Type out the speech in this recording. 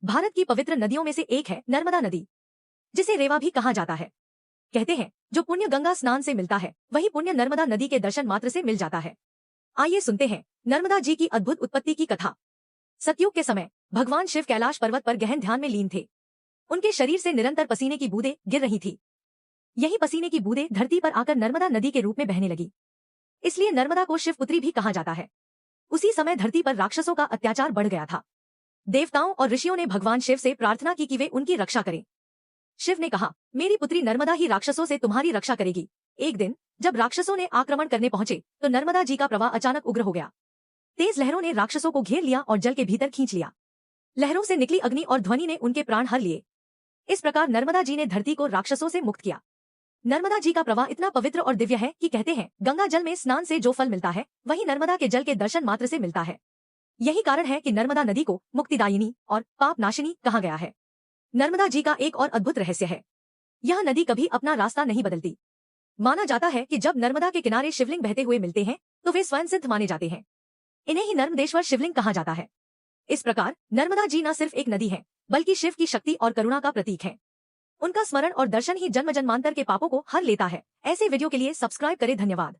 भारत की पवित्र नदियों में से एक है नर्मदा नदी, जिसे रेवा भी कहा जाता है। कहते हैं जो पुण्य गंगा स्नान से मिलता है वही पुण्य नर्मदा नदी के दर्शन मात्र से मिल जाता है। आइए सुनते हैं नर्मदा जी की अद्भुत उत्पत्ति की कथा। सतयुग के समय भगवान शिव कैलाश पर्वत पर गहन ध्यान में लीन थे। उनके शरीर से निरंतर पसीने की बूंदें गिर रही थी। यही पसीने की बूंदें धरती पर आकर नर्मदा नदी के रूप में बहने लगी, इसलिए नर्मदा को शिवपुत्री भी कहा जाता है। उसी समय धरती पर राक्षसों का अत्याचार बढ़ गया था। देवताओं और ऋषियों ने भगवान शिव से प्रार्थना की कि वे उनकी रक्षा करें। शिव ने कहा, मेरी पुत्री नर्मदा ही राक्षसों से तुम्हारी रक्षा करेगी। एक दिन जब राक्षसों ने आक्रमण करने पहुंचे तो नर्मदा जी का प्रवाह अचानक उग्र हो गया। तेज लहरों ने राक्षसों को घेर लिया और जल के भीतर खींच लिया। लहरों से निकली अग्नि और ध्वनि ने उनके प्राण हर लिए। इस प्रकार नर्मदा जी ने धरती को राक्षसों से मुक्त किया। नर्मदा जी का प्रवाह इतना पवित्र और दिव्य है कि कहते हैं गंगा जल में स्नान से जो फल मिलता है वही नर्मदा के जल के दर्शन मात्र से मिलता है। यही कारण है कि नर्मदा नदी को मुक्तिदायिनी और पाप नाशिनी कहा गया है। नर्मदा जी का एक और अद्भुत रहस्य है, यह नदी कभी अपना रास्ता नहीं बदलती। माना जाता है कि जब नर्मदा के किनारे शिवलिंग बहते हुए मिलते हैं तो वे स्वयं सिद्ध माने जाते हैं। इन्हें ही नर्मदेश्वर शिवलिंग कहा जाता है। इस प्रकार नर्मदा जी न सिर्फ एक नदी है बल्कि शिव की शक्ति और करुणा का प्रतीक है। उनका स्मरण और दर्शन ही जन्म जन्मांतर के पापों को हर लेता है। ऐसे वीडियो के लिए सब्सक्राइब करें। धन्यवाद।